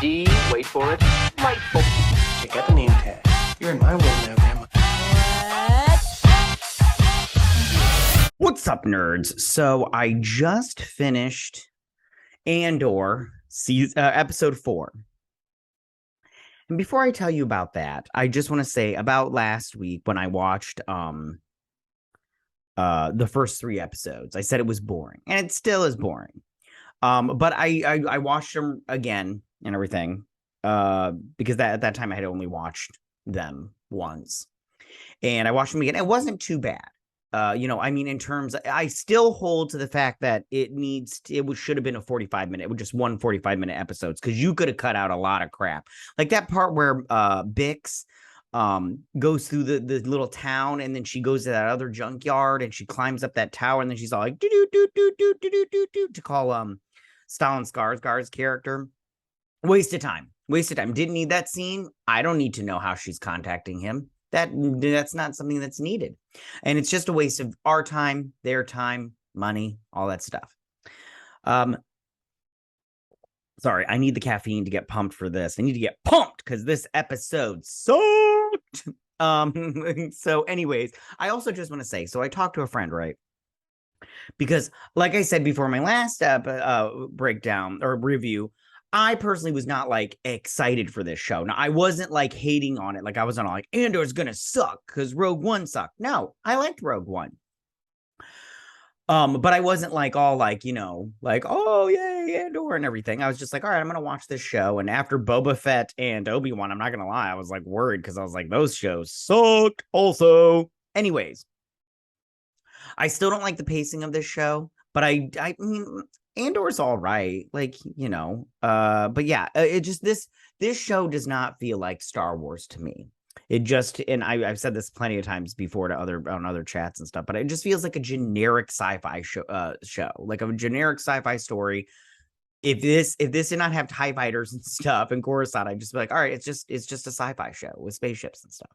D, wait for it, delightful. Check out the name tag. You're in my world now, Grandma. What's up, nerds? So I just finished Andor episode 4. And before I tell you about that, I just want to say about last week when I watched the first 3 episodes. I said it was boring, and it still is boring. But I watched them again and everything because at that time I had only watched them once, and I watched them again. It wasn't too bad. In terms, I still hold to the fact that it should have been a 45-minute, with just 45-minute episodes, because you could have cut out a lot of crap. Like that part where Bix goes through the little town, and then she goes to that other junkyard, and she climbs up that tower, and then she's all like do do do do do do do do to call Stellan Skarsgård's character. Waste of time. Didn't need that scene. I don't need to know how she's contacting him. That's not something that's needed. And it's just a waste of our time, their time, money, all that stuff. Sorry, I need the caffeine to get pumped for this. I need to get pumped because this episode sucked. So anyways, I also just want to say, so I talked to a friend, right? Because like I said before, my last breakdown or review, I personally was not like excited for this show. Now, I wasn't like hating on it. Like I wasn't like Andor's gonna suck because Rogue One sucked. No, I liked Rogue One. But I wasn't like all like, like, oh yay, Andor and everything. I was just like, all right, I'm gonna watch this show. And after Boba Fett and Obi-Wan, I'm not gonna lie, I was like worried because I was like, those shows sucked also. Anyways, I still don't like the pacing of this show, but I mean, Andor's all right, like, but yeah, it just this show does not feel like Star Wars to me. It just, and I've said this plenty of times before to other chats and stuff, but it just feels like a generic sci-fi show, like a generic sci-fi story. If this did not have TIE fighters and stuff and Coruscant, I'd just be like, all right, it's just a sci-fi show with spaceships and stuff.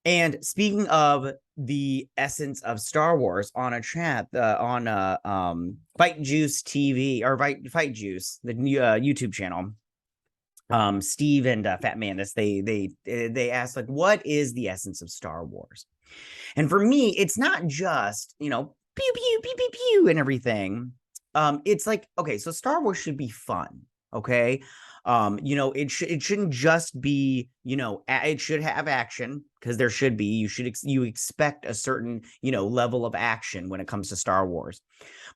And speaking of the essence of Star Wars, on a chat on Fight Juice TV or Fight Juice, the new YouTube channel, Steve and Fat Mandis, they asked, like, what is the essence of Star Wars? And for me, it's not just pew pew pew pew pew and everything. It's like, okay, so Star Wars should be fun, okay. It shouldn't just be, it should have action, because there should be, you expect a certain, level of action when it comes to Star Wars,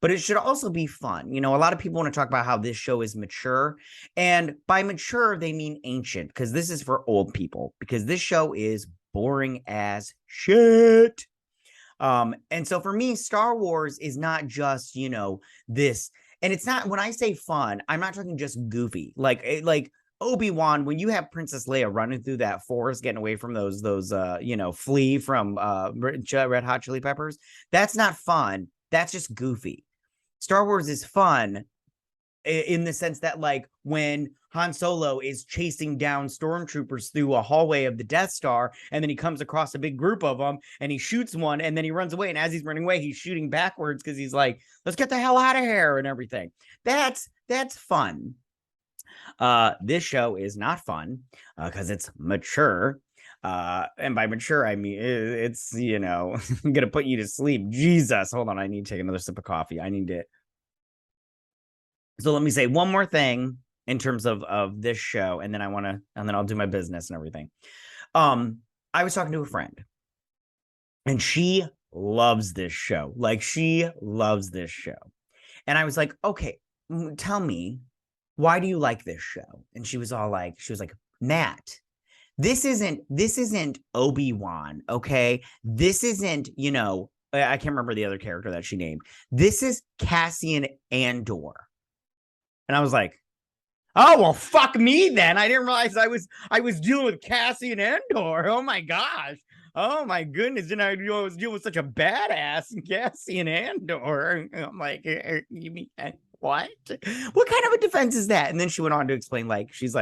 but it should also be fun. A lot of people want to talk about how this show is mature, and by mature, they mean ancient, because this is for old people, because this show is boring as shit. And so for me, Star Wars is not just, this. And it's not, when I say fun, I'm not talking just goofy. Like Obi-Wan, when you have Princess Leia running through that forest, getting away from those Flea from Red Hot Chili Peppers, that's not fun. That's just goofy. Star Wars is fun in the sense that, like, when Han Solo is chasing down stormtroopers through a hallway of the Death Star, and then he comes across a big group of them, and he shoots one, and then he runs away, and as he's running away, he's shooting backwards because he's like, let's get the hell out of here and everything. That's fun. This show is not fun because it's mature. And by mature, I mean it's I'm gonna put you to sleep. Jesus, hold on, I need to take another sip of coffee. I need it. So let me say one more thing in terms of this show, and then I'll do my business and everything. I was talking to a friend, and she loves this show. Like, she loves this show. And I was like, okay, tell me, why do you like this show? And she was like, Matt, this isn't Obi-Wan, okay? This isn't, I can't remember the other character that she named. This is Cassian Andor. And I was like, oh, well, fuck me then. I didn't realize I was dealing with Cassian Andor. Oh my gosh. Oh my goodness. And I was dealing with such a badass Cassian Andor. I'm like, you mean what? What kind of a defense is that? And then she went on to explain, like, she's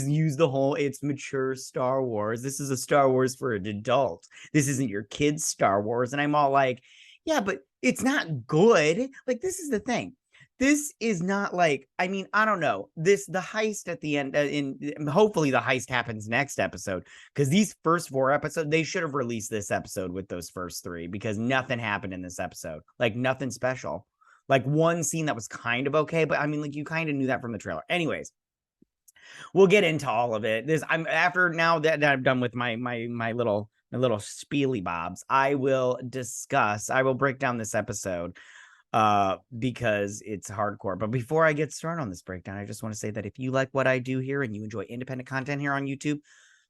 used the whole, it's mature Star Wars. This is a Star Wars for an adult. This isn't your kid's Star Wars. And I'm all like, yeah, but it's not good. Like, this is the thing. this is not like, I mean, I don't know. The heist at the end, hopefully the heist happens next episode, because these first 4 episodes, they should have released this episode with those first 3, because nothing happened in this episode. Like, nothing special. Like, one scene that was kind of okay, but I mean, like, you kind of knew that from the trailer. Anyways, we'll get into all of it. I'm after, now that I'm done with my little spiely bobs, I will break down this episode because it's hardcore. But before I get started on this breakdown, I just want to say that if you like what I do here and you enjoy independent content here on YouTube,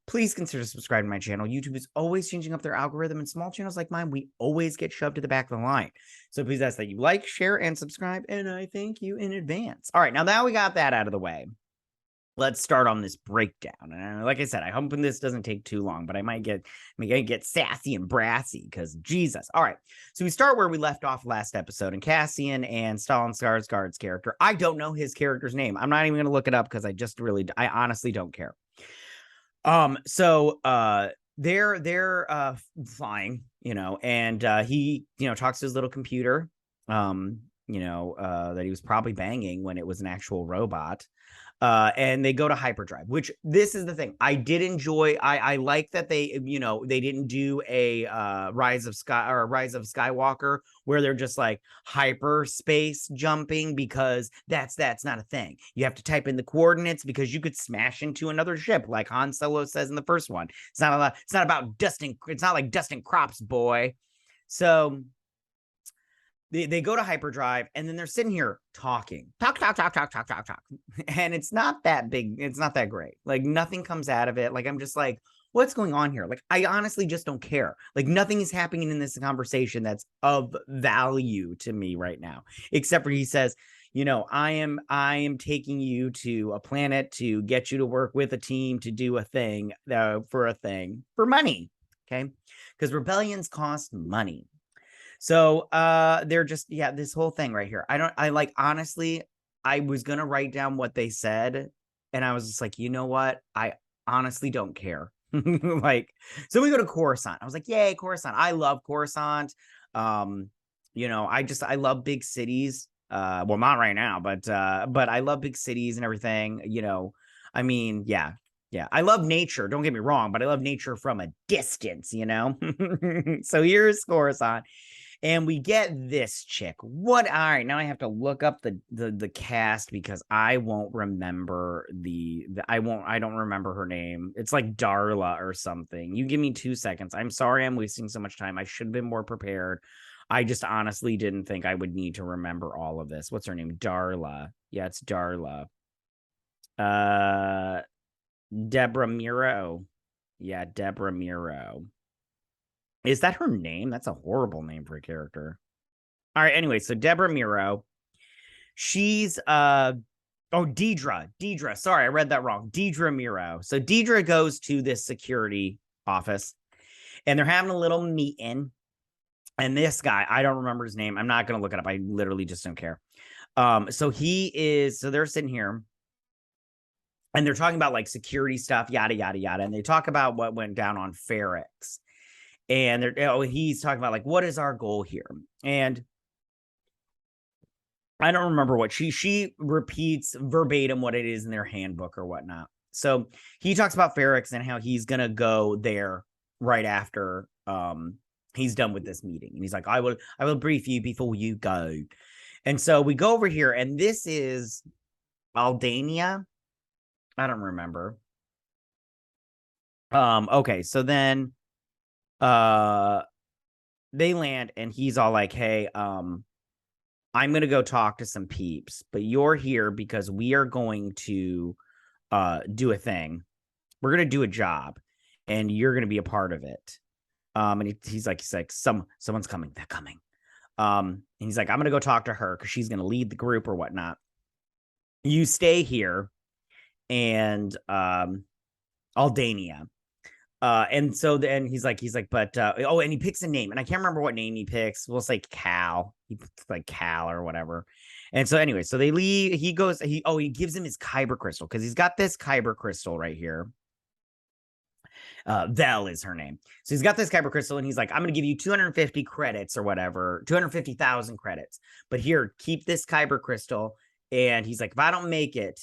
please consider subscribing to my channel. YouTube is always changing up their algorithm, and small channels like mine, we always get shoved to the back of the line. So please ask that you like, share, and subscribe, and I thank you in advance. All right, now we got that out of the way. Let's start on this breakdown. And like I said, I hope this doesn't take too long, but I might get sassy and brassy because Jesus. All right. So we start where we left off last episode, and Cassian and Stellan Skarsgård's character. I don't know his character's name. I'm not even going to look it up because I honestly don't care. So they're flying, and he, talks to his little computer, that he was probably banging when it was an actual robot. And they go to hyperdrive, which this is the thing I did enjoy. I like that they didn't do a Rise of Skywalker where they're just like hyperspace jumping, because that's not a thing. You have to type in the coordinates, because you could smash into another ship like Han Solo says in the first one. It's not about dusting. It's not like dusting crops, boy. So they go to hyperdrive, and then they're sitting here talking. Talk. And it's not that big. It's not that great. Like, nothing comes out of it. Like, I'm just like, what's going on here? Like, I honestly just don't care. Like, nothing is happening in this conversation that's of value to me right now, except for he says, I am taking you to a planet to get you to work with a team to do a thing for money. Okay. Because rebellions cost money. So they're just, this whole thing right here. Honestly, I was going to write down what they said, and I was just like, you know what? I honestly don't care. Like, so we go to Coruscant. I was like, yay, Coruscant. I love Coruscant. I love big cities. Well, not right now, but I love big cities and everything, I mean, yeah. I love nature. Don't get me wrong, but I love nature from a distance, So here's Coruscant. And we get this chick. All right, now I have to look up the cast, because I won't remember I don't remember her name. It's like Darla or something. You give me 2 seconds. I'm sorry I'm wasting so much time. I should have been more prepared. I just honestly didn't think I would need to remember all of this. What's her name? Darla. Yeah, it's Darla. Deborah Miro. Yeah, Deborah Miro. Is that her name? That's a horrible name for a character. All right, anyway, so Deborah Miro. She's Deidre. Sorry, I read that wrong. Deidre Miro. So Deidre goes to this security office, and they're having a little meeting. And this guy, I don't remember his name. I'm not going to look it up. I literally just don't care. So they're sitting here, and they're talking about like security stuff, yada, yada, yada. And they talk about what went down on Ferrix. And he's talking about like, what is our goal here? And I don't remember what she repeats verbatim what it is in their handbook or whatnot. So he talks about Ferrix and how he's gonna go there right after he's done with this meeting. And he's like, I will brief you before you go. And so we go over here, and this is Aldania. I don't remember. Okay, so then they land, and he's all like, hey, I'm gonna go talk to some peeps, but you're here because we are going to do a thing. We're gonna do a job, and you're gonna be a part of it. And he's like someone's coming. They're coming. And he's like, I'm gonna go talk to her because she's gonna lead the group or whatnot. You stay here, and Aldania. And so then he's like, but and he picks a name, and I can't remember what name he picks. We'll say Cal. He picks like Cal or whatever. And so anyway, so they leave. He gives him his kyber crystal, because he's got this kyber crystal right here. Vel is her name. So he's got this kyber crystal and he's like, I'm going to give you 250 credits or whatever, 250,000 credits. But here, keep this kyber crystal. And he's like, if I don't make it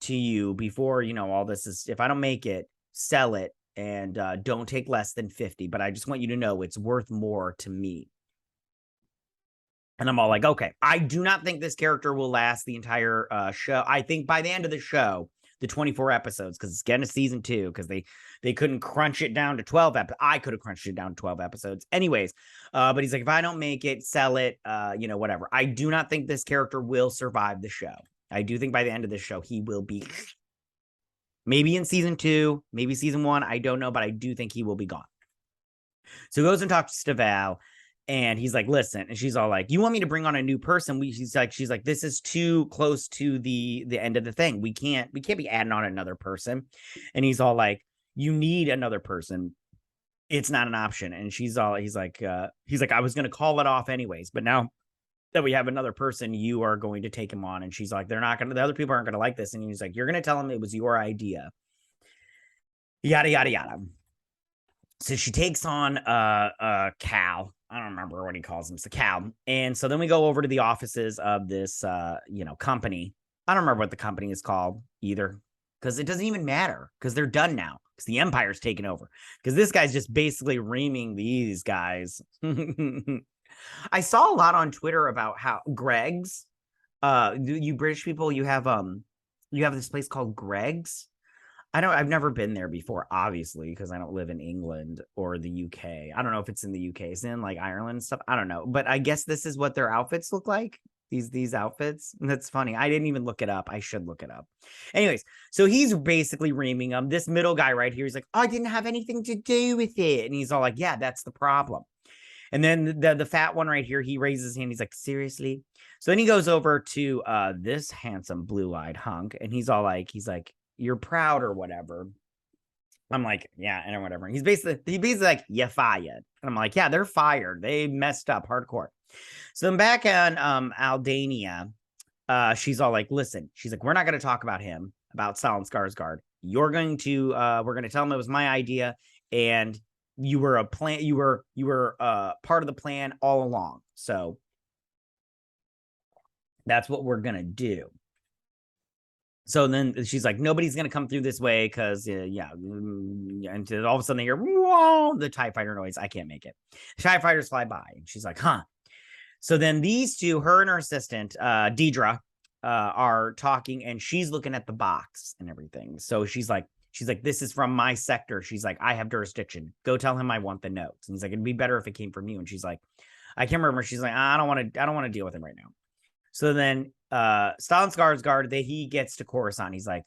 to you before, all this is, if I don't make it, sell it and don't take less than 50. But I just want you to know it's worth more to me. And I'm all like, okay, I do not think this character will last the entire show. I think by the end of the show, the 24 episodes, because it's getting to season 2, because they couldn't crunch it down to 12 episodes. I could have crunched it down to 12 episodes. Anyways, but he's like, if I don't make it, sell it, whatever. I do not think this character will survive the show. I do think by the end of the show, he will be maybe in season 2, maybe season 1. I don't know, but I do think he will be gone. So he goes and talks to Val. And he's like, listen, and she's all like, you want me to bring on a new person? She's like, this is too close to the end of the thing. We can't be adding on another person. And he's all like, you need another person. It's not an option. And he's like, I was going to call it off anyways, but now that we have another person, you are going to take him on. And she's like, the other people aren't going to like this. And he's like, you're going to tell him it was your idea. Yada, yada, yada. So she takes on Cal. I don't remember what he calls him. So Cal. And so then we go over to the offices of this, company. I don't remember what the company is called either, because it doesn't even matter, because they're done now, because the Empire's taken over, because this guy's just basically reaming these guys. I saw a lot on Twitter about how Greg's, you British people, you have this place called Greg's. I've never been there before, obviously, because I don't live in England or the UK. I don't know if it's in the UK. It's in like Ireland and stuff. I don't know. But I guess this is what their outfits look like. These outfits. That's funny. I didn't even look it up. I should look it up. Anyways, so he's basically reaming him. This middle guy right here, he's like, I didn't have anything to do with it. And he's all like, yeah, that's the problem. And then the fat one right here, he raises his hand. He's like, seriously? So then he goes over to this handsome blue-eyed hunk. And he's like, you're proud or whatever. I'm like, yeah, and whatever. And he's basically like, you fired. And I'm like, yeah, they're fired. They messed up hardcore. So then back on Aldania, she's all like, listen, she's like, we're not going to talk about him, about Stellan Skarsgård. We're going to tell him it was my idea, and you were a plan, you were part of the plan all along. So that's what we're going to do. So then she's like, nobody's going to come through this way because, and all of a sudden they hear, whoa, the TIE fighter noise. I can't make it. The TIE fighters fly by. And she's like, huh. So then these two, her and her assistant, Deidre, are talking, and she's looking at the box and everything. So she's like, this is from my sector. She's like, I have jurisdiction. Go tell him I want the notes. And he's like, it'd be better if it came from you. And she's like, I can't remember. She's like, I don't want to deal with him right now. So then Stellan Skarsgård, he gets to Coruscant. He's like,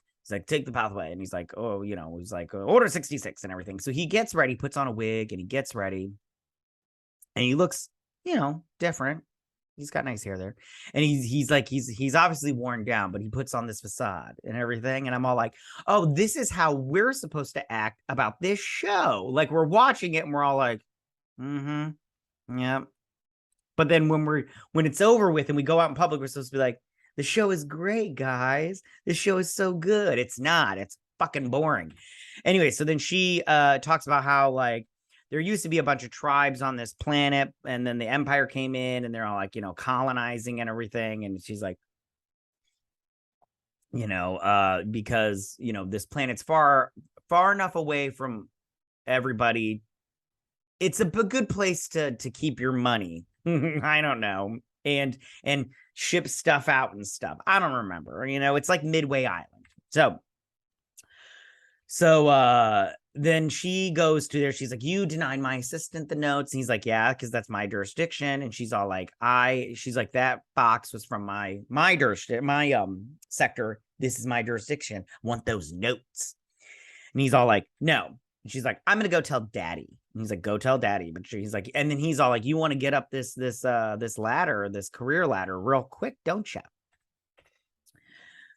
take the pathway. And he's like, oh, he's like, order 66 and everything. So he gets ready, puts on a wig, and he gets ready. And he looks, different. He's got nice hair there. And he's obviously worn down, but he puts on this facade and everything. And I'm all like, oh, this is how we're supposed to act about this show. Like, we're watching it and we're all like, yeah. But then when it's over with and we go out in public, we're supposed to be like, the show is great, guys. This show is so good. It's not. It's fucking boring. Anyway, so then she talks about how, like, there used to be a bunch of tribes on this planet, and then the Empire came in, and they're all like, colonizing and everything. And she's like, because, this planet's far enough away from everybody. It's a good place to keep your money. I don't know. And ship stuff out and stuff. I don't remember. It's like Midway Island. So then she goes to there. She's like, you denied my assistant the notes. And he's like, yeah, because that's my jurisdiction. And she's all like, she's like, that box was from my jurisdiction, my sector. This is my jurisdiction. I want those notes. And he's all like, no. And she's like, I'm going to go tell daddy. And he's like, go tell daddy. But he's like, and then he's all like, you want to get up this ladder, this career ladder real quick, don't you?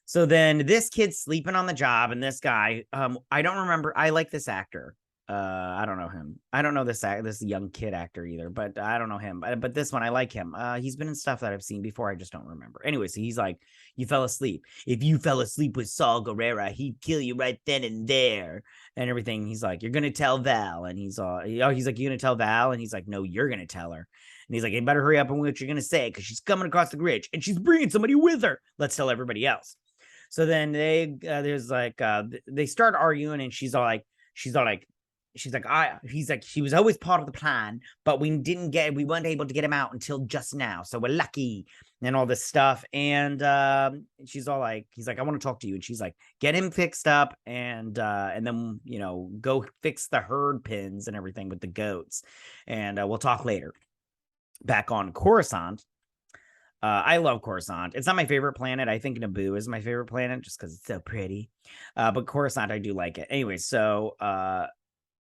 So then this kid's sleeping on the job, and this guy, I don't remember. I like this actor. I don't know him. I don't know this young kid actor either, but I don't know him. But this one, I like him. He's been in stuff that I've seen before. I just don't remember. Anyway, so he's like, you fell asleep. If you fell asleep with Saul Guerrera, he'd kill you right then and there, and everything. He's like, you're gonna tell Val, and he's like, you're gonna tell Val, and he's like, no, you're gonna tell her. And he's like, you better hurry up on what you're gonna say, because she's coming across the bridge, and she's bringing somebody with her. Let's tell everybody else. So then they start arguing, and she's all like, he's like, she was always part of the plan, but we weren't able to get him out until just now. So we're lucky and all this stuff. And he's like, I want to talk to you. And she's like, get him fixed up and then, go fix the herd pins and everything with the goats. And we'll talk later. Back on Coruscant. I love Coruscant. It's not my favorite planet. I think Naboo is my favorite planet just because it's so pretty. But Coruscant, I do like it. Anyway, so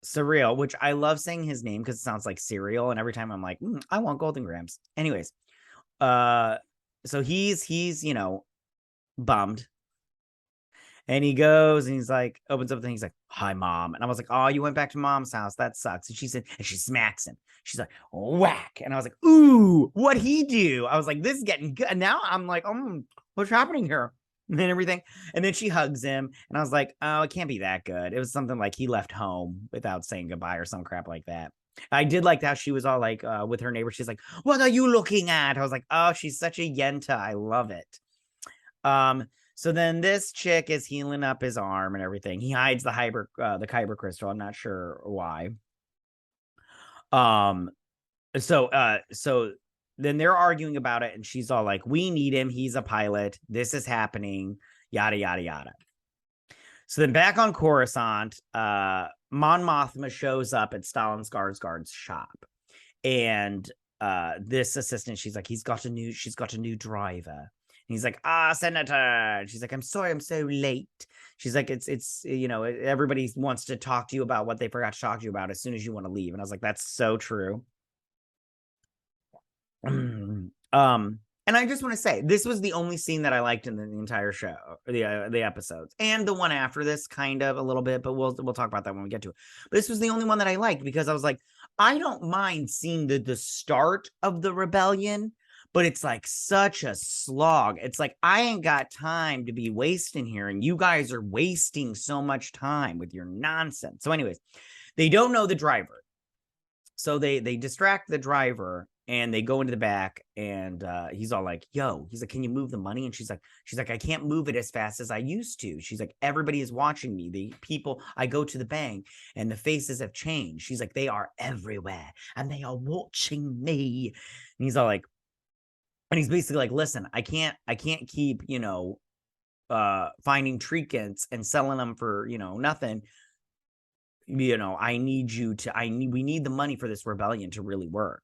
Surreal, which I love saying his name because it sounds like cereal, and every time I'm like, I want Golden Grams. Anyways, so he's bummed, and he goes and he's like, opens up the thing, he's like, hi mom, and I was like, oh, you went back to mom's house, that sucks. And she said, and she smacks him, she's like, whack, and I was like, ooh, what'd he do? I was like, this is getting good. And now I'm like, what's happening here? And then everything. And then she hugs him. And I was like, oh, it can't be that good. It was something like he left home without saying goodbye or some crap like that. I did like how she was all like with her neighbor. She's like, what are you looking at? I was like, oh, she's such a yenta. I love it. So then this chick is healing up his arm and everything. He hides the kyber crystal. I'm not sure why. So then they're arguing about it, and she's all like, we need him. He's a pilot. This is happening. Yada, yada, yada. So then back on Coruscant, Mon Mothma shows up at Stalin Skarsgård's shop. And this assistant, she's like, she's got a new driver. And he's like, Senator. And she's like, I'm sorry, I'm so late. She's like, it's everybody wants to talk to you about what they forgot to talk to you about as soon as you want to leave. And I was like, that's so true. And I just want to say, this was the only scene that I liked in the entire show, the episodes, and the one after this, kind of a little bit, but we'll talk about that when we get to it. But this was the only one that I liked because I was like, I don't mind seeing the start of the rebellion, but it's like such a slog. It's like, I ain't got time to be wasting here, and you guys are wasting so much time with your nonsense. So anyways, they don't know the driver, so they distract the driver. And they go into the back, and he's all like, yo, he's like, can you move the money? And she's like, I can't move it as fast as I used to. She's like, everybody is watching me. The people, I go to the bank, and the faces have changed. She's like, they are everywhere, and they are watching me. And he's all like, and he's basically like, listen, I can't keep, finding trinkets and selling them for, nothing. I need we need the money for this rebellion to really work.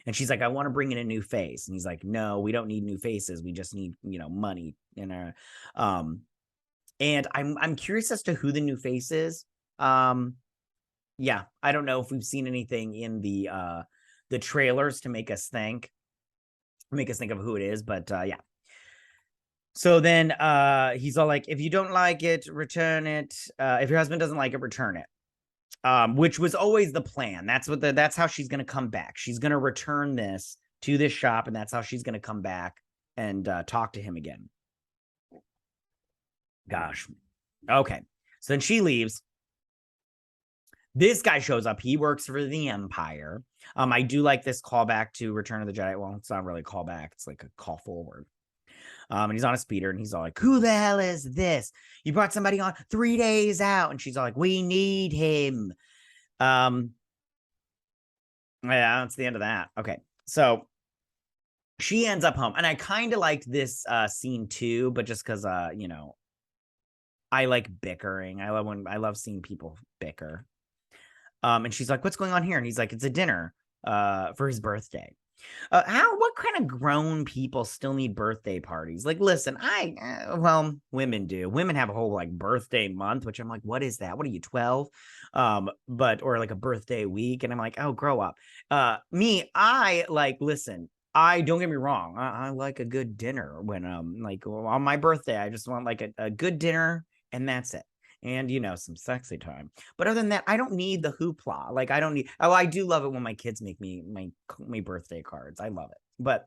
And she's like, I want to bring in a new face. And he's like, no, we don't need new faces. We just need, money. And I'm curious as to who the new face is. Yeah, I don't know if we've seen anything in the trailers to make us think of who it is, but yeah. So then he's all like, if you don't like it, return it. If your husband doesn't like it, return it. Which was always the plan. That's how she's going to come back. She's going to return this to this shop, and that's how she's going to come back and talk to him again. Gosh. Okay. So then she leaves. This guy shows up. He works for the Empire. I do like this callback to Return of the Jedi. Well, it's not really a callback. It's like a call forward. And he's on a speeder, and he's all like, who the hell is this? You brought somebody on 3 days out. And she's all like, we need him. Yeah, that's the end of that. Okay. So she ends up home. And I kind of liked this scene too, but just because I like bickering. I love seeing people bicker. And she's like, what's going on here? And he's like, it's a dinner for his birthday. What kind of grown people still need birthday parties? Like, listen, women do. Women have a whole like birthday month, which I'm like, what is that? What are you, 12? Or like a birthday week. And I'm like, oh, grow up. Listen, I don't get me wrong. I like a good dinner when like on my birthday, I just want like a good dinner, and that's it. and some sexy time. But other than that, I don't need the hoopla. Like I don't need. Oh, I do love it when my kids make me my birthday cards. I love it, but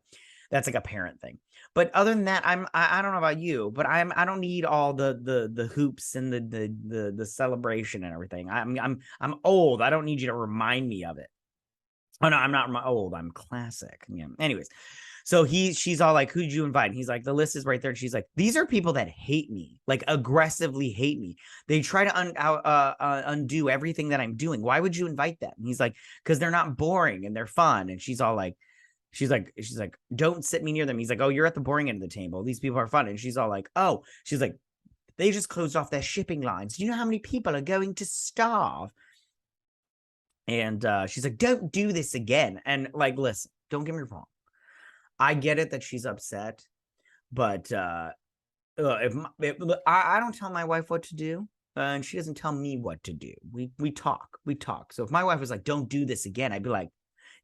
that's like a parent thing. But other than that, I don't know about you, but I don't need all the hoops and the celebration and everything. I'm old. I don't need you to remind me of it. Oh no, I'm not old. I'm classic. Yeah. Anyways, so she's all like, "Who'd you invite?" And he's like, "The list is right there." And she's like, "These are people that hate me, like aggressively hate me. They try to undo everything that I'm doing. Why would you invite them?" And he's like, "Because they're not boring and they're fun." And she's all like, she's like, "Don't sit me near them." He's like, "Oh, you're at the boring end of the table. These people are fun." And she's all like, "Oh," she's like, "They just closed off their shipping lines. Do you know how many people are going to starve?" And she's like, "Don't do this again." And like, listen, don't get me wrong. I get it that she's upset, but I don't tell my wife what to do, and she doesn't tell me what to do. We talk. So if my wife was like, "Don't do this again," I'd be like,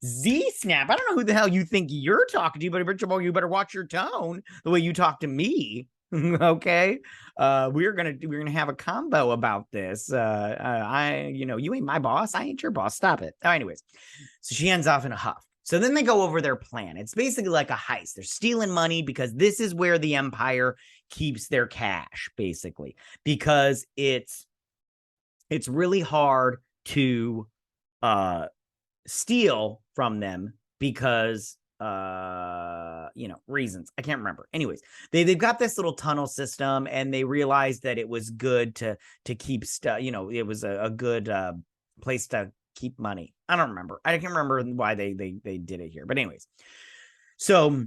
"Z snap! I don't know who the hell you think you're talking to, but first of all, you better watch your tone the way you talk to me." Okay, we're gonna have a combo about this. You ain't my boss. I ain't your boss. Stop it. Oh, anyways, so she ends off in a huff. So then they go over their plan. It's basically like a heist. They're stealing money because this is where the Empire keeps their cash, basically, because it's really hard to steal from them because reasons. I can't remember. Anyways, they've got this little tunnel system, and they realized that it was good to keep stuff. It was a good place to keep money. I don't remember. I can't remember why they did it here. But anyways, so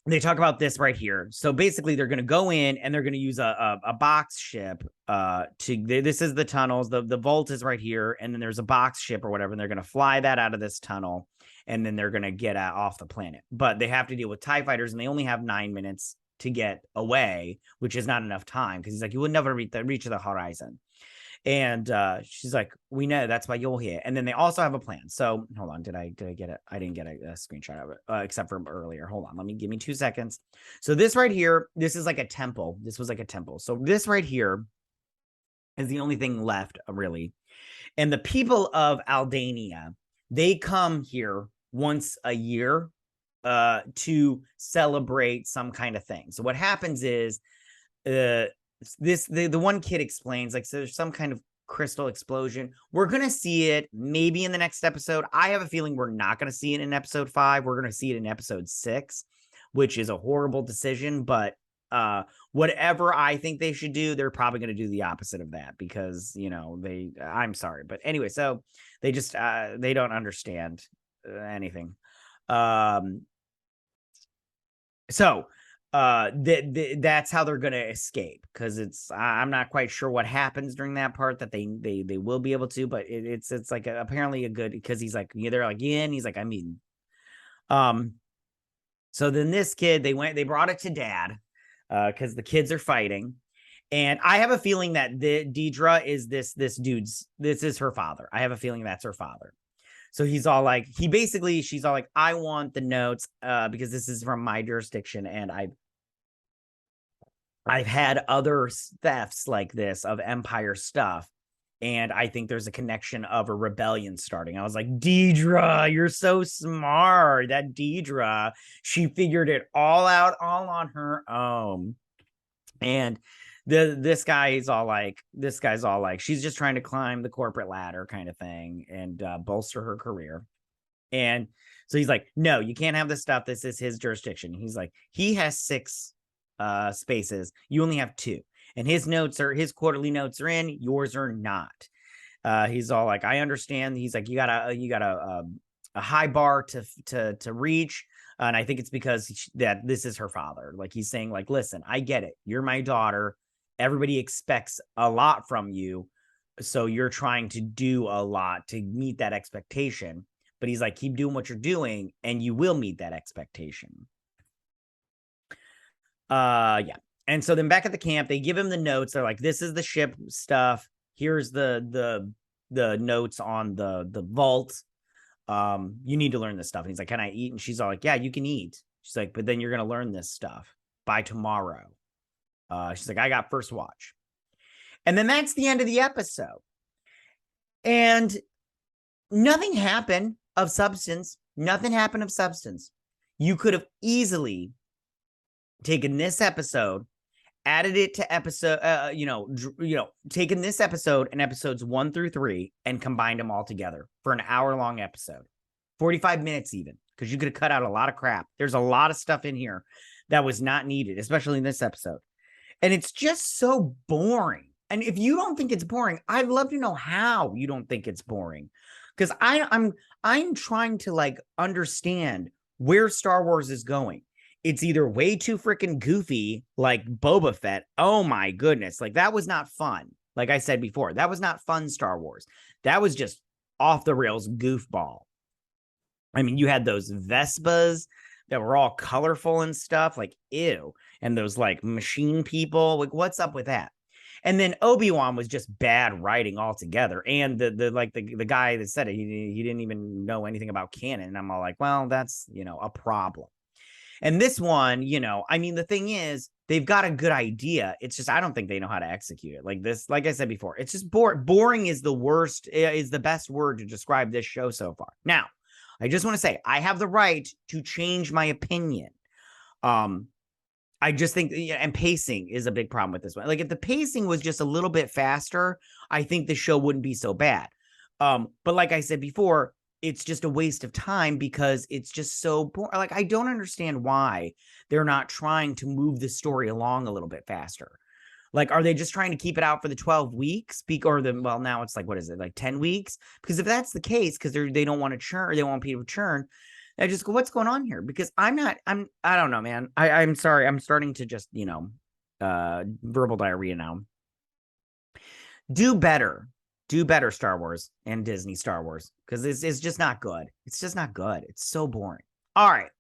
they talk about this right here. So basically, they're going to go in and they're going to use a box ship. This is the tunnels. The vault is right here, and then there's a box ship or whatever, and they're going to fly that out of this tunnel, and then they're going to get off the planet. But they have to deal with TIE fighters, and they only have 9 minutes to get away, which is not enough time because he's like, "You will never reach the horizon." And she's like, "We know, that's why you're here." And then they also have a plan. So hold on, did I get it? I didn't get a screenshot of it, except for earlier. Hold on, give me 2 seconds. So this right here, this is like a temple. This was like a temple. So this right here is the only thing left, really. And the people of Aldania, they come here once a year to celebrate some kind of thing. So what happens is the one kid explains, like, so there's some kind of crystal explosion. We're gonna see it maybe in the next episode. I have a feeling we're not gonna see it in episode 5. We're gonna see it in episode 6, which is a horrible decision, but whatever I think they should do, they're probably going to do the opposite of that because I'm sorry, but anyway, so they just they don't understand anything. So that's how they're going to escape, because I'm not quite sure what happens during that part that they will be able to, but it's like apparently a good, because he's like, they're like, yeah, and he's like, I mean, so then this kid, they brought it to dad because the kids are fighting. And I have a feeling that Deidre is this is her father. I have a feeling that's her father. So he's all like, she's all like, I want the notes because this is from my jurisdiction. And I've had other thefts like this of Empire stuff. And I think there's a connection of a rebellion starting. I was like, Deidre, you're so smart. That Deidre, she figured it all out all on her own. And this guy's all like, she's just trying to climb the corporate ladder kind of thing and bolster her career. And so he's like, no, you can't have this stuff. This is his jurisdiction. He's like, he has 6 spaces. You only have 2. And his quarterly notes are in, yours are not. He's all like, I understand. He's like, you got a high bar to reach. And I think it's because that this is her father. Like, he's saying, like, listen, I get it. You're my daughter. Everybody expects a lot from you. So you're trying to do a lot to meet that expectation. But he's like, keep doing what you're doing and you will meet that expectation. Yeah. And so then back at the camp, they give him the notes. They're like, this is the ship stuff. Here's the notes on the vault. You need to learn this stuff. And he's like, can I eat? And she's all like, yeah, you can eat. She's like, but then you're going to learn this stuff by tomorrow. She's like, I got first watch. And then that's the end of the episode. And nothing happened of substance. Nothing happened of substance. You could have easily taken this episode, added it to episode, taken this episode and episodes 1 through 3 and combined them all together for an hour-long episode, 45 minutes even, because you could have cut out a lot of crap. There's a lot of stuff in here that was not needed, especially in this episode. And it's just so boring. And if you don't think it's boring, I'd love to know how you don't think it's boring. Because I'm trying to like understand where Star Wars is going. It's either way too freaking goofy, like Boba Fett. Oh my goodness. Like that was not fun. Like I said before, that was not fun Star Wars. That was just off the rails goofball. I mean, you had those Vespas that were all colorful and stuff, like ew. And those like machine people, like what's up with that? And then Obi-Wan was just bad writing altogether. And the guy that said it, he didn't even know anything about canon. And I'm all like, well, that's, a problem. And this one, I mean, the thing is, they've got a good idea. It's just, I don't think they know how to execute it. Like this, like I said before, it's just boring is the best word to describe this show so far. Now, I just want to say, I have the right to change my opinion. I just think, and pacing is a big problem with this one. Like if the pacing was just a little bit faster, I think the show wouldn't be so bad. But like I said before, it's just a waste of time because it's just so boring. Like I don't understand why they're not trying to move the story along a little bit faster. Like, are they just trying to keep it out for the 12 weeks? Well, now it's like, what is it? Like 10 weeks? Because if that's the case, because they don't want to churn, or they want people to churn, I just go, what's going on here? Because I don't know, man. I'm sorry. I'm starting to just, verbal diarrhea now. Do better, Star Wars and Disney Star Wars, because it's just not good. It's just not good. It's so boring. All right.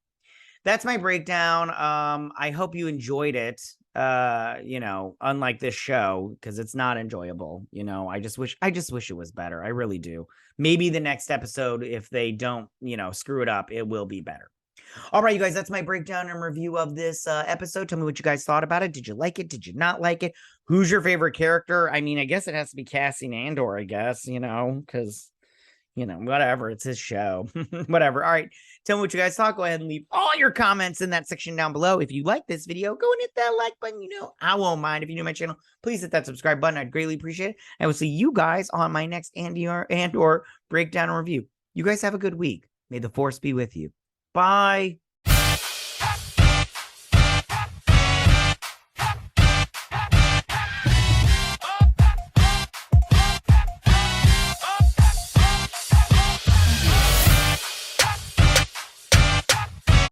That's my breakdown. I hope you enjoyed it. Unlike this show, because it's not enjoyable. I just wish it was better. I really do. Maybe the next episode, if they don't, screw it up, it will be better. All right, you guys, that's my breakdown and review of this episode. Tell me what you guys thought about it. Did you like it? Did you not like it? Who's your favorite character? I mean, I guess it has to be Cassian Andor, I guess, because, whatever. It's his show. Whatever. All right. Tell me what you guys thought. Go ahead and leave all your comments in that section down below. If you like this video, go and hit that like button. I won't mind. If you're new to my channel, please hit that subscribe button. I'd greatly appreciate it. I will see you guys on my next Andor breakdown and review. You guys have a good week. May the force be with you. Bye.